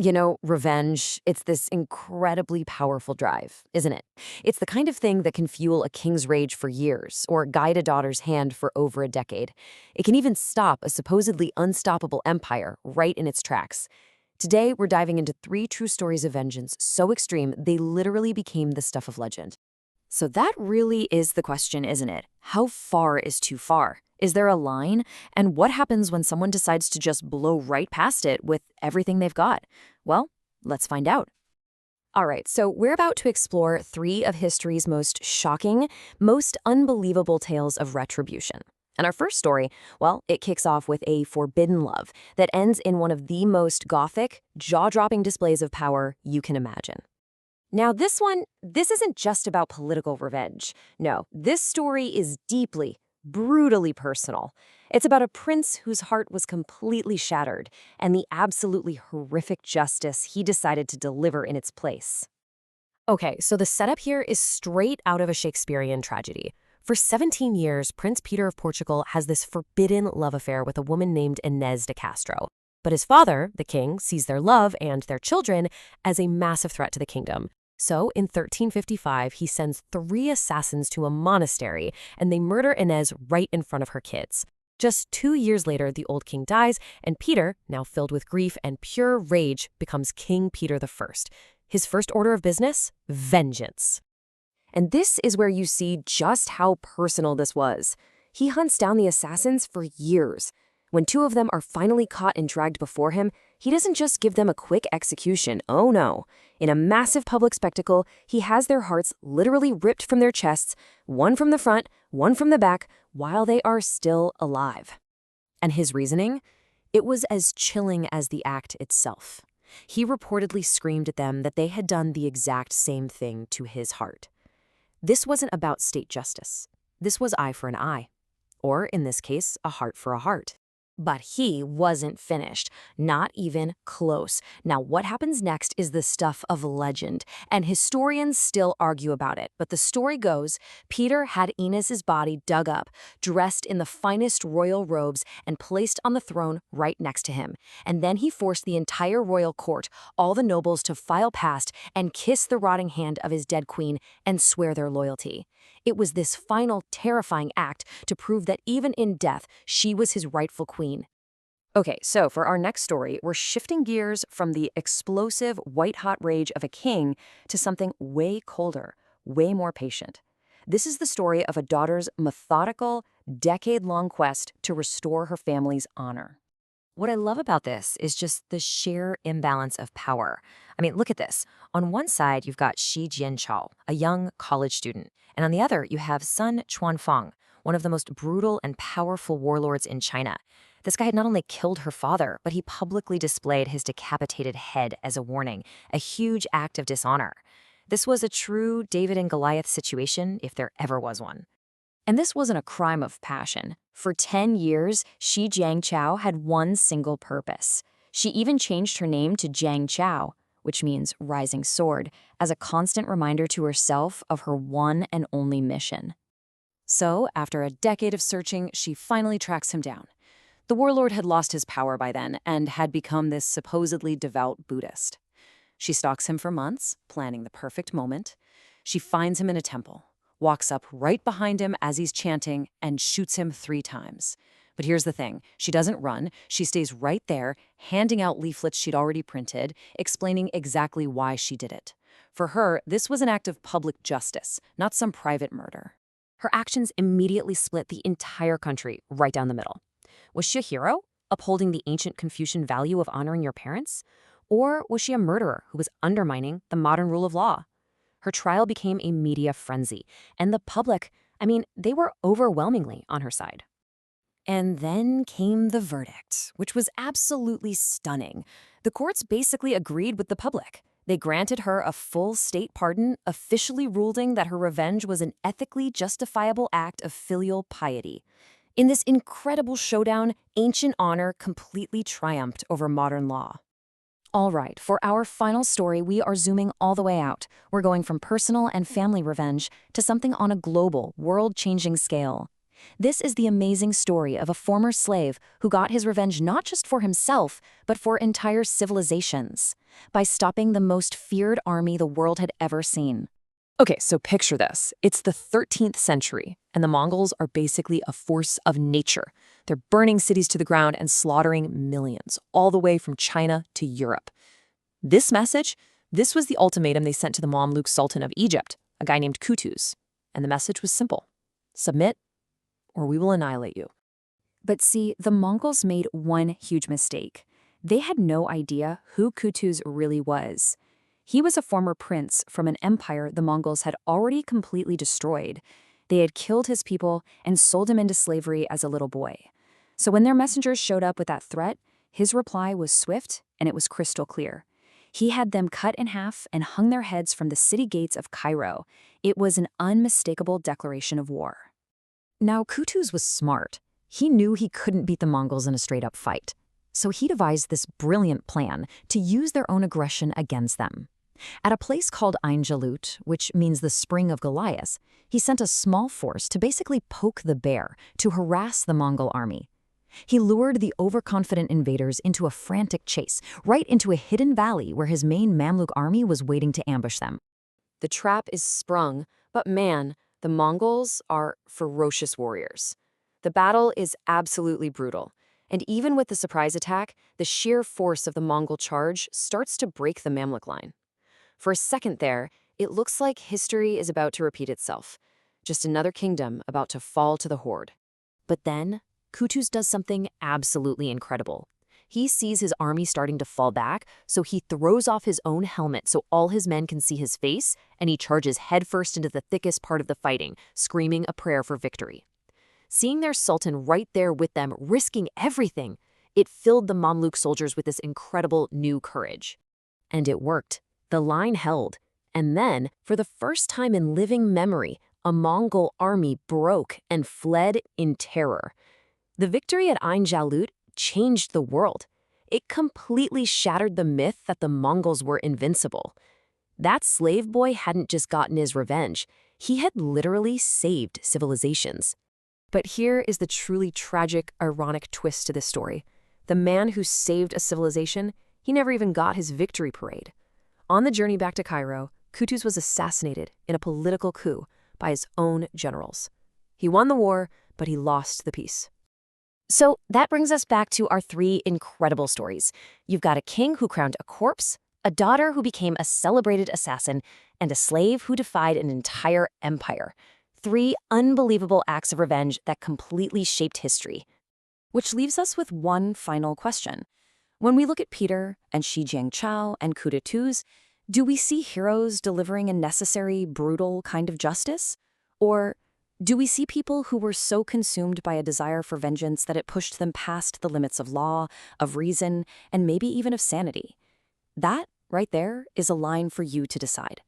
You know, revenge, it's this incredibly powerful drive, isn't it? It's the kind of thing that can fuel a king's rage for years or guide a daughter's hand for over a decade. It can even stop a supposedly unstoppable empire right in its tracks. Today, we're diving into three true stories of vengeance so extreme they literally became the stuff of legend. So that really is the question, isn't it? How far is too far? Is there a line? And what happens when someone decides to just blow right past it with everything they've got? Well, let's find out. All right, so we're about to explore three of history's most shocking, most unbelievable tales of retribution. And our first story, well, it kicks off with a forbidden love that ends in one of the most gothic, jaw-dropping displays of power you can imagine. Now, this isn't just about political revenge. No, this story is deeply, brutally personal. It's about a prince whose heart was completely shattered and the absolutely horrific justice he decided to deliver in its place. Okay, so the setup here is straight out of a Shakespearean tragedy. For 17 years, Prince Peter of Portugal has this forbidden love affair with a woman named Inez de Castro. But his father, the king, sees their love and their children as a massive threat to the kingdom. So, in 1355, he sends 3 assassins to a monastery, and they murder Inez right in front of her kids. Just 2 years later, the old king dies, and Peter, now filled with grief and pure rage, becomes King Peter I. His first order of business? Vengeance. And this is where you see just how personal this was. He hunts down the assassins for years. When 2 of them are finally caught and dragged before him, he doesn't just give them a quick execution, oh no. In a massive public spectacle, he has their hearts literally ripped from their chests, one from the front, one from the back, while they are still alive. And his reasoning? It was as chilling as the act itself. He reportedly screamed at them that they had done the exact same thing to his heart. This wasn't about state justice. This was eye for an eye. Or, in this case, a heart for a heart. But he wasn't finished, not even close. Now, what happens next is the stuff of legend, and historians still argue about it. But the story goes, Peter had Inez's body dug up, dressed in the finest royal robes, and placed on the throne right next to him. And then he forced the entire royal court, all the nobles, to file past and kiss the rotting hand of his dead queen and swear their loyalty. It was this final, terrifying act to prove that even in death, she was his rightful queen. Okay, so for our next story, we're shifting gears from the explosive, white-hot rage of a king to something way colder, way more patient. This is the story of a daughter's methodical, decade-long quest to restore her family's honor. What I love about this is just the sheer imbalance of power. I mean, look at this. On one side, you've got Shi Jianqiao, a young college student. And on the other, you have Sun Quanfang, one of the most brutal and powerful warlords in China. This guy had not only killed her father, but he publicly displayed his decapitated head as a warning, a huge act of dishonor. This was a true David and Goliath situation, if there ever was one. And this wasn't a crime of passion. For 10 years, Shi Jianqiao had one single purpose. She even changed her name to Jianqiao, which means rising sword, as a constant reminder to herself of her one and only mission. So, after a decade of searching, she finally tracks him down. The warlord had lost his power by then and had become this supposedly devout Buddhist. She stalks him for months, planning the perfect moment. She finds him in a temple, walks up right behind him as he's chanting, and shoots him 3 times. But here's the thing, she doesn't run, she stays right there, handing out leaflets she'd already printed, explaining exactly why she did it. For her, this was an act of public justice, not some private murder. Her actions immediately split the entire country right down the middle. Was she a hero, upholding the ancient Confucian value of honoring your parents? Or was she a murderer who was undermining the modern rule of law? Her trial became a media frenzy, and the public, they were overwhelmingly on her side. And then came the verdict, which was absolutely stunning. The courts basically agreed with the public. They granted her a full state pardon, officially ruling that her revenge was an ethically justifiable act of filial piety. In this incredible showdown, ancient honor completely triumphed over modern law. All right, for our final story, we are zooming all the way out. We're going from personal and family revenge to something on a global, world-changing scale. This is the amazing story of a former slave who got his revenge not just for himself, but for entire civilizations, by stopping the most feared army the world had ever seen. Okay, so picture this. It's the 13th century, and the Mongols are basically a force of nature. They're burning cities to the ground and slaughtering millions, all the way from China to Europe. This message, this was the ultimatum they sent to the Mamluk Sultan of Egypt, a guy named Qutuz. And the message was simple: submit, or we will annihilate you. But see, the Mongols made one huge mistake. They had no idea who Qutuz really was. He was a former prince from an empire the Mongols had already completely destroyed. They had killed his people and sold him into slavery as a little boy. So when their messengers showed up with that threat, his reply was swift and it was crystal clear. He had them cut in half and hung their heads from the city gates of Cairo. It was an unmistakable declaration of war. Now, Qutuz was smart. He knew he couldn't beat the Mongols in a straight-up fight. So he devised this brilliant plan to use their own aggression against them. At a place called Ain Jalut, which means the spring of Goliath, he sent a small force to basically poke the bear, to harass the Mongol army. He lured the overconfident invaders into a frantic chase, right into a hidden valley where his main Mamluk army was waiting to ambush them. The trap is sprung, but man, the Mongols are ferocious warriors. The battle is absolutely brutal, and even with the surprise attack, the sheer force of the Mongol charge starts to break the Mamluk line. For a second there, it looks like history is about to repeat itself, just another kingdom about to fall to the horde. But then, Qutuz does something absolutely incredible. He sees his army starting to fall back, so he throws off his own helmet so all his men can see his face, and he charges headfirst into the thickest part of the fighting, screaming a prayer for victory. Seeing their sultan right there with them, risking everything, it filled the Mamluk soldiers with this incredible new courage. And it worked. The line held. And then, for the first time in living memory, a Mongol army broke and fled in terror. The victory at Ain Jalut changed the world. It completely shattered the myth that the Mongols were invincible. That slave boy hadn't just gotten his revenge. He had literally saved civilizations. But here is the truly tragic, ironic twist to this story. The man who saved a civilization, he never even got his victory parade. On the journey back to Cairo, Qutuz was assassinated in a political coup by his own generals. He won the war, but he lost the peace. So that brings us back to our three incredible stories. You've got a king who crowned a corpse, a daughter who became a celebrated assassin, and a slave who defied an entire empire. Three unbelievable acts of revenge that completely shaped history. Which leaves us with one final question. When we look at Peter and Shi Jianqiao and Qutuz, do we see heroes delivering a necessary, brutal kind of justice? Or do we see people who were so consumed by a desire for vengeance that it pushed them past the limits of law, of reason, and maybe even of sanity? That, right there, is a line for you to decide.